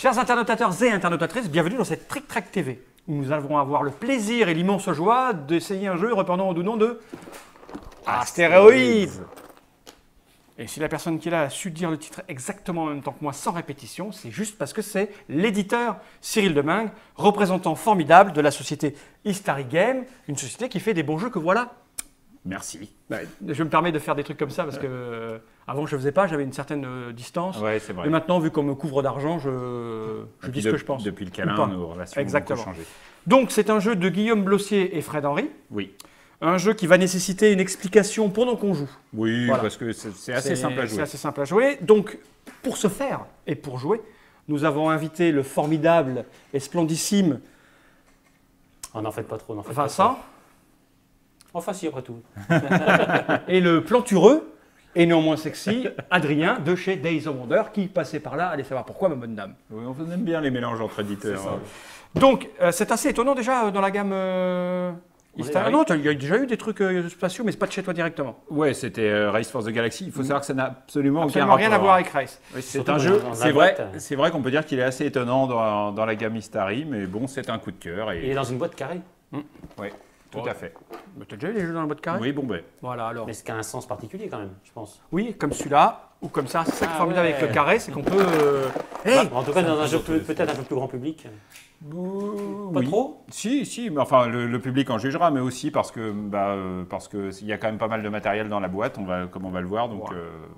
Chers internautateurs et internautatrices, bienvenue dans cette Trick Track TV, où nous allons avoir le plaisir et l'immense joie d'essayer un jeu répondant au nom de Astéroïdes. Et si la personne qui est là a su dire le titre exactement en même temps que moi, sans répétition, c'est juste parce que c'est l'éditeur Cyril Demingue, représentant formidable de la société Hystary Game, une société qui fait des bons jeux que voilà. Merci. Je me permets de faire des trucs comme ça parce que avant je ne faisais pas, j'avais une certaine distance. Ouais, c'est vrai. Et maintenant, vu qu'on me couvre d'argent, je dis ce que je pense. Depuis le câlin, nos relations ont beaucoup changé. Donc, c'est un jeu de Guillaume Blossier et Fred Henry. Oui. Un jeu qui va nécessiter une explication pendant qu'on joue. Oui, voilà. Parce que c'est assez simple à jouer. C'est assez simple à jouer. Donc, pour ce faire et pour jouer, nous avons invité le formidable et splendissime N'en faites pas trop, n'en faites Vincent. pas trop. Enfin, si, après tout. Et le plantureux et néanmoins sexy Adrien de chez Days of Wonder qui passait par là. Allez savoir pourquoi, ma bonne dame. Oui, on aime bien les mélanges entre éditeurs. Donc, c'est assez étonnant déjà dans la gamme Hystary. Non, il y a déjà eu des trucs spatiaux, mais c'est pas de chez toi directement. Ouais, c'était Race for the Galaxy. Il faut savoir que ça n'a absolument rien à voir avec Race. Oui, c'est un jeu, c'est vrai qu'on peut dire qu'il est assez étonnant dans la gamme Hystary, mais bon, c'est un coup de cœur. Il est dans une boîte carrée. Oui, tout à fait. Tu as déjà eu les jeux dans la boîte carrée? Oui, bon ben. Voilà, alors. Mais c'est qu'un sens particulier quand même, je pense. Oui, comme celui-là, ou comme ça. C'est ça qui est formidable avec le carré, c'est qu'on peut... En tout cas, dans un jeu peut-être un peu plus grand public. Pas trop? Si, mais enfin le public en jugera, mais aussi parce que il y a quand même pas mal de matériel dans la boîte, comme on va le voir, donc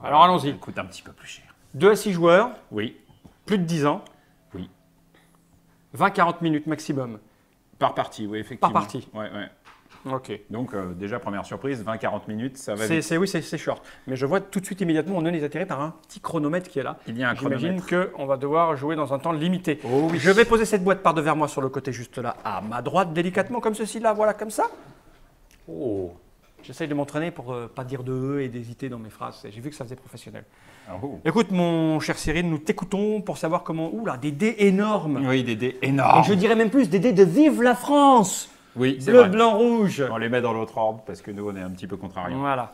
alors allons-y. Ça coûte un petit peu plus cher. 2 à 6 joueurs, Oui, plus de 10 ans, oui. 20-40 minutes maximum. Par partie, oui, effectivement. Par partie. Ouais. Ok. Donc déjà première surprise, 20-40 minutes, ça va vite. C'est short. Mais je vois tout de suite immédiatement, on est attiré par un petit chronomètre qui est là. Il y a un J'imagine chronomètre. qu'on va devoir jouer dans un temps limité. Oh oui. Je vais poser cette boîte par devers moi sur le côté juste là, à ma droite, délicatement, comme ceci là, voilà, comme ça. Oh. J'essaye de m'entraîner pour pas dire de E et d'hésiter dans mes phrases. J'ai vu que ça faisait professionnel. Oh. Écoute, mon cher Cyril, nous t'écoutons pour savoir comment... Ouh là, des dés énormes. Oui, des dés énormes. Et je dirais même plus, des dés de Vive la France. Oui, c'est Bleu, vrai. blanc, rouge. On les met dans l'autre ordre parce que nous, on est un petit peu contrariés. Voilà.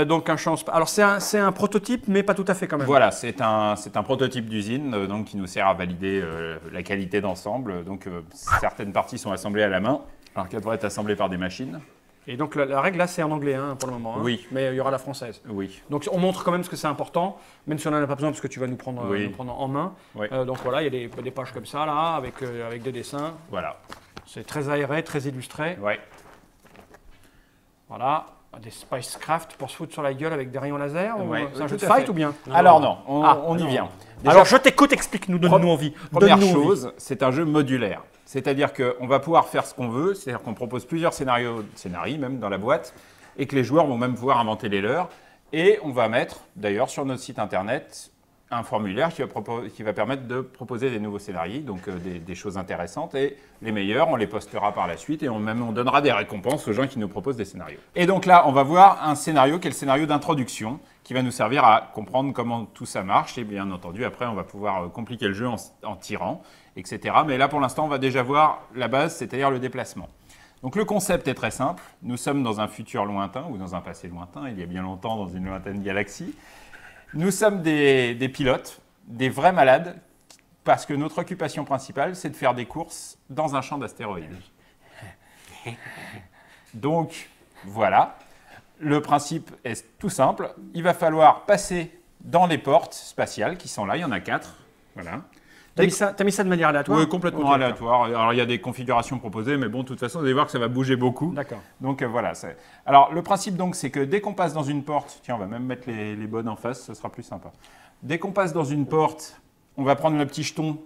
Donc un chance. Alors c'est un prototype, mais pas tout à fait quand même. Voilà, c'est un prototype d'usine donc qui nous sert à valider la qualité d'ensemble. Donc certaines parties sont assemblées à la main, alors qu'elles devraient être assemblées par des machines. Et donc la règle là, c'est en anglais pour le moment. Oui. Mais il y aura la française. Oui. Donc on montre quand même ce que c'est important, même si on n'en a pas besoin parce que tu vas nous prendre en main. Oui. Donc voilà, il y a des pages comme ça là, avec des dessins. Voilà. C'est très aéré, très illustré. Ouais. Voilà. Des spacecraft pour se foutre sur la gueule avec des rayons laser. Ouais, C'est un jeu de tout à fight fait. ou bien? Alors non, on y non. vient. Déjà, Alors je t'écoute, explique-nous, donne-nous envie. première Donne-nous envie. chose, c'est un jeu modulaire. C'est-à-dire qu'on va pouvoir faire ce qu'on veut, c'est-à-dire qu'on propose plusieurs scénarios même dans la boîte, et que les joueurs vont même pouvoir inventer les leurs. Et on va mettre, d'ailleurs, sur notre site internet, un formulaire qui va permettre de proposer des nouveaux scénarios, donc des choses intéressantes. Et les meilleurs, on les postera par la suite et on donnera des récompenses aux gens qui nous proposent des scénarios. Et donc là, on va voir un scénario qui est le scénario d'introduction, qui va nous servir à comprendre comment tout ça marche. Et bien entendu, après, on va pouvoir compliquer le jeu en tirant, etc. Mais là, pour l'instant, on va déjà voir la base, c'est-à-dire le déplacement. Donc le concept est très simple. Nous sommes dans un futur lointain, ou dans un passé lointain, il y a bien longtemps, dans une lointaine galaxie. Nous sommes des pilotes, des vrais malades, parce que notre occupation principale, c'est de faire des courses dans un champ d'astéroïdes. Donc, voilà. Le principe est tout simple. Il va falloir passer dans les portes spatiales qui sont là. Il y en a 4. Voilà. T'as mis ça de manière aléatoire? Oui, complètement Ok, aléatoire. Alors, il y a des configurations proposées, mais bon, de toute façon, vous allez voir que ça va bouger beaucoup. D'accord. Donc, voilà. Alors, le principe, donc, c'est que dès qu'on passe dans une porte, tiens, on va même mettre les bonnes en face, ce sera plus sympa. Dès qu'on passe dans une porte, on va prendre le petit jeton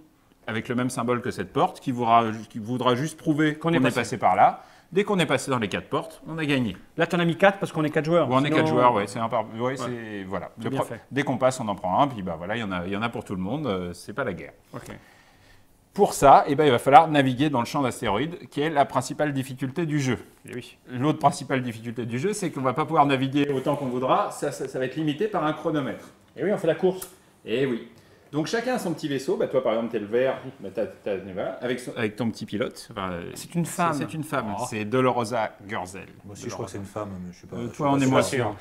avec le même symbole que cette porte, qui voudra juste prouver qu'on est passé par là. Dès qu'on est passé dans les 4 portes, on a gagné. Là, tu en as mis 4 parce qu'on est 4 joueurs. On est 4 joueurs, oui. Voilà. Bien fait. Dès qu'on passe, on en prend un, puis bah, voilà, il y en a pour tout le monde. C'est pas la guerre. Ok. Pour ça, il va falloir naviguer dans le champ d'astéroïdes, qui est la principale difficulté du jeu. Et oui. L'autre principale difficulté du jeu, c'est qu'on ne va pas pouvoir naviguer autant qu'on voudra. Ça va être limité par un chronomètre. Et oui, on fait la course. Et oui. Donc chacun a son petit vaisseau. Bah, toi, par exemple, tu es le vert, bah, voilà, avec ton petit pilote. Enfin, c'est une femme. C'est une femme. Oh. C'est Dolorosa Gürzel. Moi aussi, je crois que c'est une femme, mais je sais pas. Toi, on est moins sûr.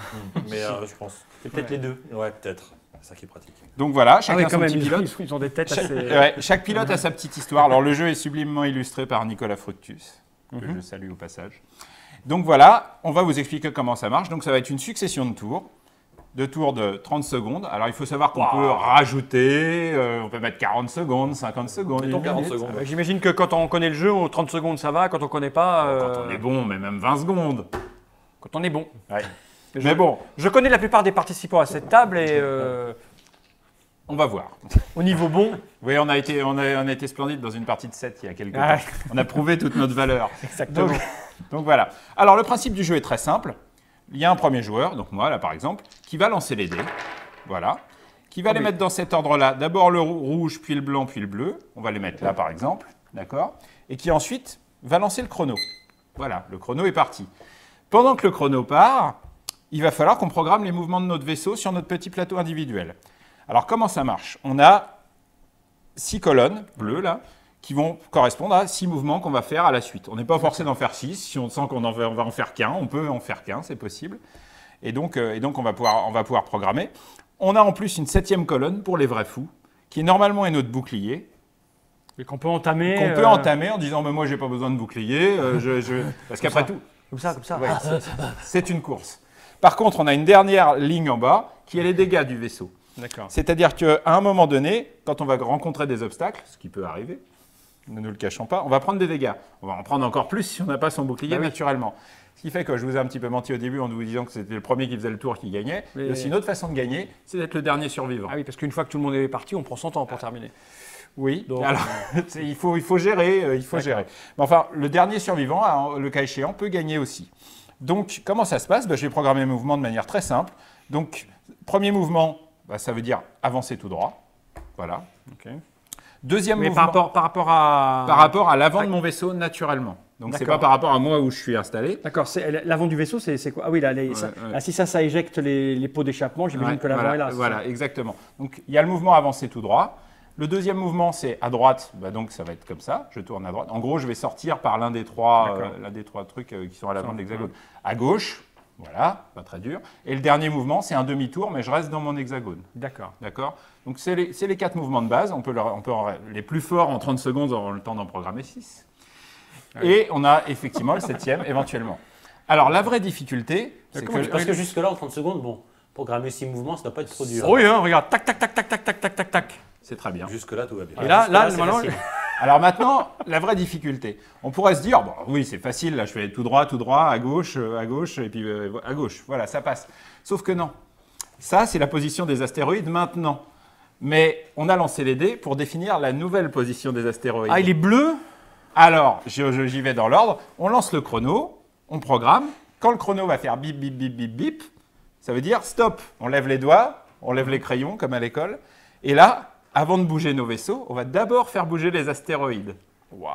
Mais je pense. C'est peut-être les deux. Ouais, peut-être. Ça qui est pratique. Donc voilà, Ah chacun oui, quand son même, petit pilote. ils ont des têtes Chaque, assez... ouais, chaque pilote a sa petite histoire. Alors le jeu est sublimement illustré par Nicolas Fructus, que je salue au passage. Donc voilà, on va vous expliquer comment ça marche. Donc ça va être une succession de tours de 30 secondes. Alors il faut savoir qu'on peut rajouter, on peut mettre 40 secondes, 50 secondes. Mettons une 40 minute. secondes. J'imagine que quand on connaît le jeu, aux 30 secondes ça va, quand on connaît pas... Quand on est bon, mais même 20 secondes. Quand on est bon. Ouais. Mais bon, Je connais la plupart des participants à cette table et on va voir. au niveau bon... Oui, on a été splendide dans une partie de 7 il y a quelques Ah, temps. On a prouvé toute notre valeur. exactement. Donc voilà. Alors le principe du jeu est très simple. Il y a un premier joueur, donc moi là par exemple, qui va lancer les dés. Voilà. Qui va les mettre dans cet ordre-là. D'abord le rouge, puis le blanc, puis le bleu. On va les mettre là par exemple. D'accord. Et qui ensuite va lancer le chrono. Voilà, le chrono est parti. Pendant que le chrono part, il va falloir qu'on programme les mouvements de notre vaisseau sur notre petit plateau individuel. Alors comment ça marche? On a 6 colonnes bleues là, qui vont correspondre à 6 mouvements qu'on va faire à la suite. On n'est pas forcé d'en faire 6. Si on sent qu'on va en faire qu'un, on peut en faire qu'un, c'est possible. Et donc on va pouvoir programmer. On a en plus une 7e colonne pour les vrais fous, qui normalement est notre bouclier. Et qu'on peut entamer... Qu'on peut entamer en disant mais moi j'ai pas besoin de bouclier, parce qu'après tout, Comme ça. ouais, c'est une course. Par contre, on a une dernière ligne en bas qui est les dégâts du vaisseau. D'accord. C'est-à-dire qu'à un moment donné, quand on va rencontrer des obstacles, ce qui peut arriver, ne nous le cachons pas, on va prendre des dégâts. On va en prendre encore plus si on n'a pas son bouclier naturellement. Ce qui fait que je vous ai un petit peu menti au début en vous disant que c'était le premier qui faisait le tour qui gagnait. Mais... Il y a aussi une autre façon de gagner, c'est d'être le dernier survivant. Ah oui, parce qu'une fois que tout le monde est parti, on prend son temps pour terminer. Oui, Donc, alors il faut gérer, gérer. Mais enfin, le dernier survivant, le cas échéant, peut gagner aussi. Donc, comment ça se passe? Je vais programmer mes mouvements de manière très simple. Donc, premier mouvement, ça veut dire avancer tout droit. Voilà. Deuxième mais mouvement, par rapport à... par rapport à l'avant de mon vaisseau naturellement. Donc, c'est pas par rapport à moi où je suis installé. D'accord, l'avant du vaisseau, c'est quoi? Ah oui, là, si ça éjecte les pots d'échappement, j'imagine que l'avant est là. Voilà, exactement. Donc, il y a le mouvement avancer tout droit. Le deuxième mouvement, c'est à droite, donc ça va être comme ça, je tourne à droite. En gros, je vais sortir par l'un des trois trucs qui sont à l'avant de l'hexagone. À gauche, voilà, pas très dur. Et le dernier mouvement, c'est un demi-tour, mais je reste dans mon hexagone. D'accord. Donc, c'est les 4 mouvements de base. On peut les plus forts en 30 secondes, on aura le temps d'en programmer 6. Et on a effectivement le 7e, éventuellement. Alors, la vraie difficulté, c'est que... Parce que jusque-là, en 30 secondes, bon, programmer 6 mouvements, ça ne doit pas être trop dur. Oui, hein, regarde, tac, tac, tac, tac, tac, tac, tac, tac, tac. C'est très bien. Jusque-là, tout va bien. Et là, c'est maintenant... facile. Alors maintenant, la vraie difficulté. On pourrait se dire, bon, oui, c'est facile, là, je fais tout droit, à gauche, et puis à gauche. Voilà, ça passe. Sauf que non. Ça, c'est la position des astéroïdes maintenant. Mais on a lancé les dés pour définir la nouvelle position des astéroïdes. Ah, il est bleu? Alors, j'y vais dans l'ordre. On lance le chrono, on programme. Quand le chrono va faire bip, bip, bip, bip, bip, ça veut dire stop. On lève les doigts, on lève les crayons, comme à l'école. Et là... Avant de bouger nos vaisseaux, on va d'abord faire bouger les astéroïdes. Oui.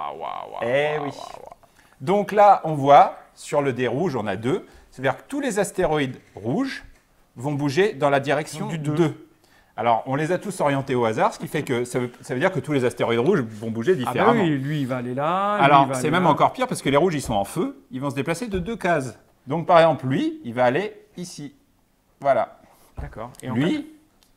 Donc là, on voit, sur le dé rouge, on a 2. C'est-à-dire que tous les astéroïdes rouges vont bouger dans la direction du 2. Alors, on les a tous orientés au hasard, ce qui fait que ça veut dire que tous les astéroïdes rouges vont bouger différemment. Ah bah oui, lui, il va aller là. Alors, c'est même encore pire parce que les rouges, ils sont en feu. Ils vont se déplacer de 2 cases. Donc, par exemple, lui, il va aller ici. Voilà. D'accord. Et lui,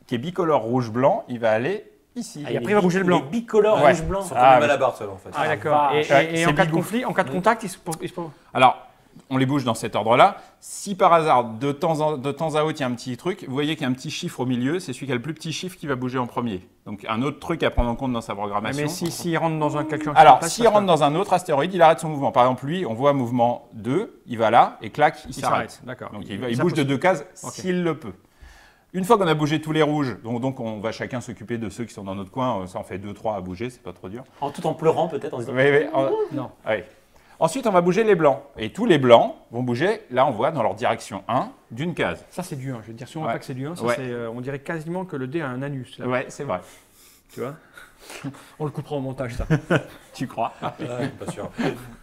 qui est bicolore rouge-blanc, il va aller ici. Et après, il va bouger le blanc. Les bicolores Ouais. rouge-blanc. Ils sont quand même à la barre, ça, en fait. Ah, d'accord. Et c'est en cas de bigou. conflit, en cas de contact, Alors, on les bouge dans cet ordre-là. Si par hasard, de temps à autre, il y a un petit truc, vous voyez qu'il y a un petit chiffre au milieu, c'est celui qui a le plus petit chiffre qui va bouger en premier. Donc, un autre truc à prendre en compte dans sa programmation. Mais s'il rentre dans un quelqu'un... Alors, s'il rentre dans un autre astéroïde, il arrête son mouvement. Par exemple, lui, on voit mouvement 2, il va là, et clac, il s'arrête. D'accord. Donc, il bouge de 2 cases s'il le peut. Une fois qu'on a bougé tous les rouges, donc on va chacun s'occuper de ceux qui sont dans notre coin, ça en fait 2-3 à bouger, c'est pas trop dur. Tout en pleurant peut-être, en se disant... Non. Ouais. Ensuite, on va bouger les blancs. Et tous les blancs vont bouger, là on voit, dans leur direction 1 d'une case. Ça, c'est du 1. Je veux dire, si on voit pas que c'est du 1, on dirait quasiment que le dé a un anus. Là. Ouais, c'est vrai. Tu vois? On le coupera au montage, ça. Tu crois? Pas sûr.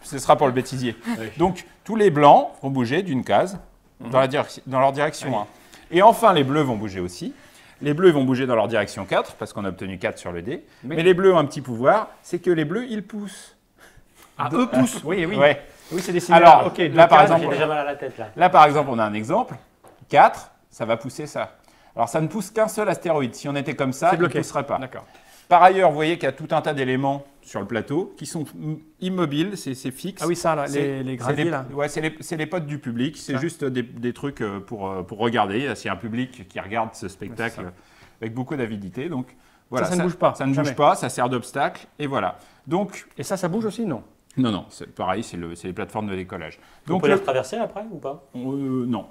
Ce sera pour le bêtisier. Oui. Donc, tous les blancs vont bouger d'une case dans leur direction 1. Et enfin, les bleus vont bouger aussi. Les bleus vont bouger dans leur direction 4, parce qu'on a obtenu 4 sur le dé. Mais les bleus ont un petit pouvoir, c'est que les bleus, ils poussent. Ah, eux poussent. Oui. Ouais. Oui, c'est des signaux. Alors, ok, là, par J'ai exemple, déjà mal à la tête, là. Là, par exemple, on a un exemple. 4, ça va pousser ça. Alors ça ne pousse qu'un seul astéroïde. Si on était comme ça, C'est il ne bloqué. pousserait pas. D'accord. Par ailleurs, vous voyez qu'il y a tout un tas d'éléments sur le plateau qui sont immobiles, c'est fixe. Ah oui, ça, là, C'est- les graviers, là. Ouais, c'est les potes du public. C'est juste des trucs pour regarder. S'il y a un public qui regarde ce spectacle avec beaucoup d'avidité. Donc voilà, ça ne bouge pas, Ça ne bouge jamais. pas, ça sert d'obstacle. Et voilà. Donc, Et ça bouge aussi, non? non, c'est pareil, c'est les plateformes de décollage. On Donc, peut les retraverser après ou pas? non.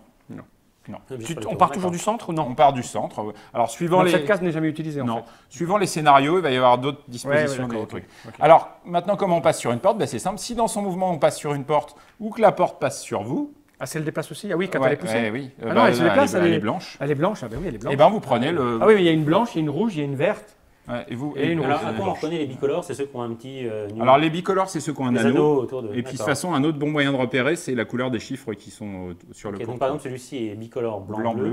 On part toujours du centre ou non? On part du centre. Alors, suivant Donc les... cette case n'est jamais utilisée, en Non. fait. Suivant les scénarios, il va y avoir d'autres Ouais, dispositions d'accord, des ok. trucs. Ok. Alors, maintenant, comment on passe sur une porte? C'est simple. Si dans son mouvement, on passe sur une porte ou que la porte passe sur vous... Ah, c'est le déplace aussi? Ah oui, quand Ouais, elle est poussée? oui. Ah non, elle se déplace, elle est blanche. Elle est blanche, ah ben oui, elle est blanche. Et ben, vous prenez le... Ah oui, mais il y a une blanche, il y a une rouge, il y a une verte. Ouais, et vous, Et une Alors, rouge. à quoi on reconnaît les bicolores? C'est ceux qui ont un petit. Alors, les bicolores, c'est ceux qui ont un des anneau. anneaux autour de. Et puis, de toute D'accord. façon, un autre bon moyen de repérer, c'est la couleur des chiffres qui sont sur Ok, le donc compte. par exemple, celui-ci est bicolore Blanc-bleu, blanc-bleu.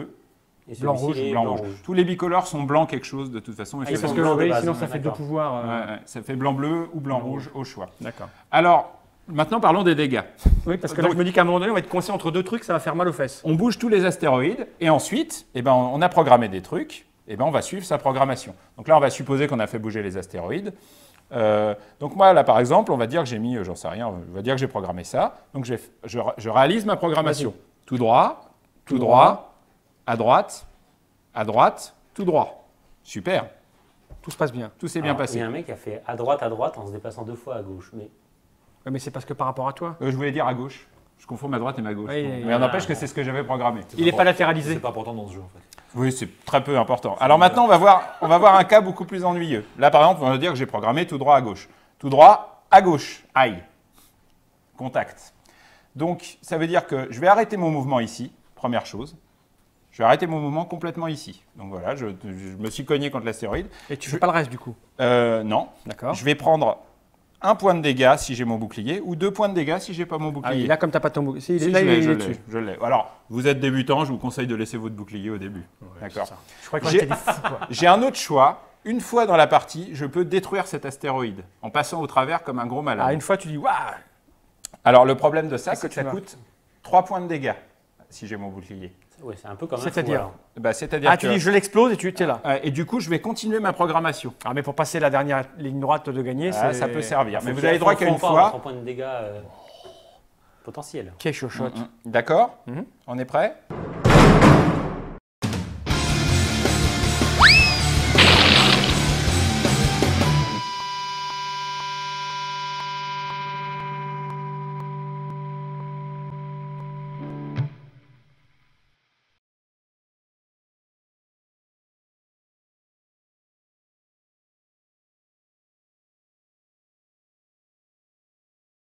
Et celui-ci Blanc-rouge, est blanc-rouge. Tous les bicolores sont blancs quelque chose, de toute façon. Ah, ils Parce sont que blancs de oui, base, sinon hein, ça fait deux d'accord. pouvoirs. Ouais, ça fait blanc-bleu ou blanc-rouge au choix. D'accord. Alors, maintenant, parlons des dégâts. Oui, parce que Donc- là, je me dis qu'à un moment donné, on va être coincé entre deux trucs, ça va faire mal aux fesses. On bouge tous les astéroïdes et ensuite, eh ben, on a programmé des trucs, et ben, on va suivre sa programmation. Donc là, on va supposer qu'on a fait bouger les astéroïdes. Donc moi, là, par exemple, on va dire que j'ai mis, j'en sais rien, on va dire que j'ai programmé ça. Donc je réalise ma programmation. Tout droit, tout droit, à droite, tout droit. Super, Tout se passe bien. tout s'est bien Alors, passé. Il y a un mec qui a fait à droite en se déplaçant 2 fois à gauche. Mais Ouais, mais c'est parce que par rapport à toi. Je voulais dire à gauche. Je confonds ma droite et ma gauche. Oui, Mais oui, on n'empêche que c'est ce que j'avais programmé. Il n'est pas latéralisé. C'est pas important dans ce jeu en fait. Oui, c'est très peu important. Alors maintenant, on va voir un cas beaucoup plus ennuyeux. Là, par exemple, on va dire que j'ai programmé tout droit à gauche. Tout droit à gauche. Aïe. Contact. Donc, ça veut dire que je vais arrêter mon mouvement ici, première chose. Je vais arrêter mon mouvement complètement ici. Donc voilà, je me suis cogné contre l'astéroïde. Et tu fais pas le reste, du coup. Non. D'accord. Je vais prendre un point de dégâts si j'ai mon bouclier ou 2 points de dégâts si j'ai pas mon Ah bouclier. oui, là, comme tu n'as pas ton bouclier. Si, Si, là, je il l'ai, est dessus. je l'ai. Alors, vous êtes débutant, je vous conseille de laisser votre bouclier au début. D'accord. Je crois que J'ai- c'était fou, quoi. J'ai un autre choix. Une fois dans la partie, je peux détruire cet astéroïde en passant au travers comme un gros malade. Ah, une fois, tu dis, waouh. Alors, le problème de ça, Et c'est que que ça tu vas. coûte 3 points de dégâts si j'ai mon bouclier. ouais, c'est un peu comme un C'est-à-dire fou, alors. Bah, c'est-à-dire Ah, que... tu dis, je l'explose et tu es là. Et du coup, je vais continuer ma programmation. Ah, mais pour passer la dernière ligne droite de gagner, Ah, c'est. ça peut servir. Mais Faut vous qu'il- avez droit faut- qu'à une faut pas avoir fois. 3 points de dégâts potentiels. Qui est chochotte. D'accord Mhm. On est prêt